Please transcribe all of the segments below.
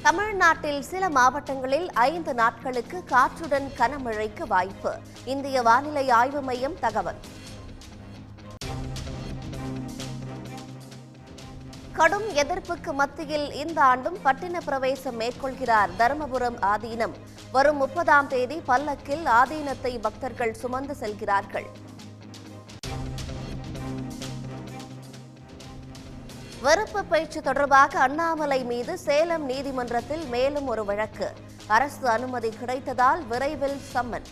தமிழ்நாட்டில் சில மாவட்டங்களில் 5 நாட்களுக்கு காற்றுடன் கனமழைக்கு வாய்ப்பு. இந்திய வானிலை ஆய்வு மையம் தகவல். கடும் எதிர்ப்புக்கு மத்தியில் இந்த ஆண்டும் பட்டின பிரவேசம் மேற்கொள்கிறார் தருமபுரம் ஆதீனம். வரும் 30ஆம் தேதி பல்லக்கில் ஆதீனத்தை பக்தர்கள் சுமந்து செல்கிறார்கள். வெறுப்பு பேச்சு தொடர்பாக அண்ணாமலை மீது சேலம் நீதிமன்றத்தில் மேலும் ஒரு வழக்கு. அரசு அனுமதி கிடைத்ததால் விரைவில் சம்மன்.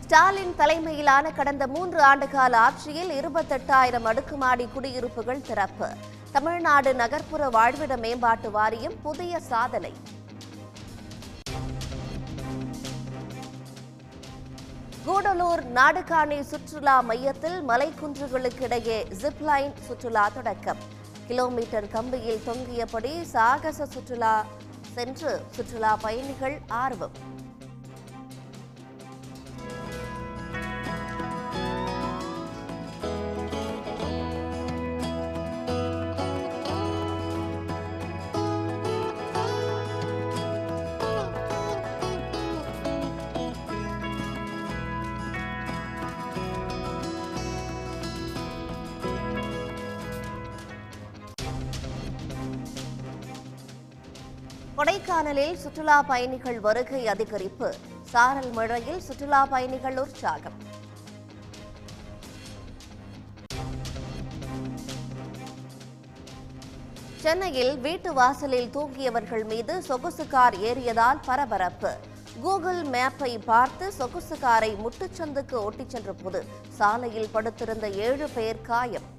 ஸ்டாலின் தலைமையிலான கடந்த 3 ஆண்டுகால ஆட்சியில் 28,000 அடுக்குமாடி குடியிருப்புகள் திறப்பு. தமிழ்நாடு நகர்ப்புற வாழ்விட மேம்பாட்டு வாரியம் புதிய சாதனை. கூடலூர் நாடுகாணி சுற்றுலா மையத்தில் மலைக்குன்றுகளுக்கிடையே ஜிப்லைன் சுற்றுலா தொடக்கம். கிலோமீட்டர் கம்பியில் தொங்கியபடி சாகச சுற்றுலா சென்று சுற்றுலா பயணிகள் ஆர்வம். கொடைக்கானலில் சுற்றுலா பயணிகள் வருகை அதிகரிப்பு. சாரல் மழையில் சுற்றுலா பயணிகள் உற்சாகம். சென்னையில் வீட்டு வாசலில் தூங்கியவர்கள் மீது சொகுசு கார் ஏறியதால் பரபரப்பு. கூகுள் மேப்பை பார்த்து சொகுசு காரை முட்டுச்சந்துக்கு ஓட்டிச் சென்ற போது சாலையில் படுத்திருந்த 7 பேர் காயம்.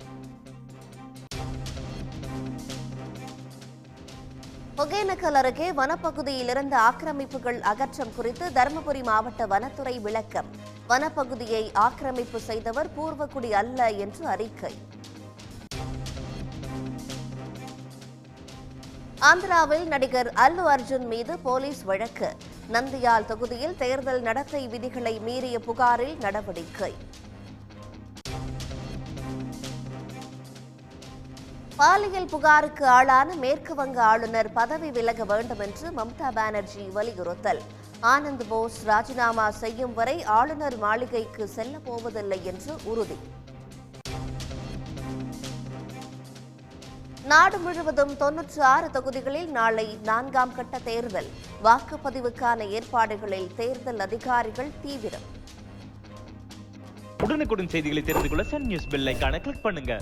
ஒகேனக்கல் அருகே வனப்பகுதியில் இருந்த ஆக்கிரமிப்புகள் அகற்றம் குறித்து தருமபுரி மாவட்ட வனத்துறை விளக்கம். வனப்பகுதியை ஆக்கிரமிப்பு செய்தவர் பூர்வகுடி அல்ல என்று அறிக்கை. ஆந்திராவில் நடிகர் அல்லு அர்ஜுன் மீது போலீஸ் வழக்கு. நந்தியால் தொகுதியில் தேர்தல் நடத்தை விதிகளை மீறிய புகாரில் நடவடிக்கை. பாலியல் புகாருக்கு ஆளான மேற்கு வங்க ஆளுநர் பதவி விலக வேண்டும் என்று மம்தா பானர்ஜி வலியுறுத்தல். ஆனந்த் போஸ் ராஜினாமா செய்யும் வரை ஆளுநர் மாளிகைக்கு செல்ல போவதில்லை என்று உறுதி. நாடு முழுவதும் 96 தொகுதிகளில் நாளை 4ஆம் கட்ட தேர்தல். வாக்குப்பதிவுக்கான ஏற்பாடுகளில் தேர்தல் அதிகாரிகள் தீவிரம். உடனுக்குடன் செய்திகளை தெரிந்து கொள்ள சன் நியூஸ் பெல் ஐகானை கிளிக் பண்ணுங்க.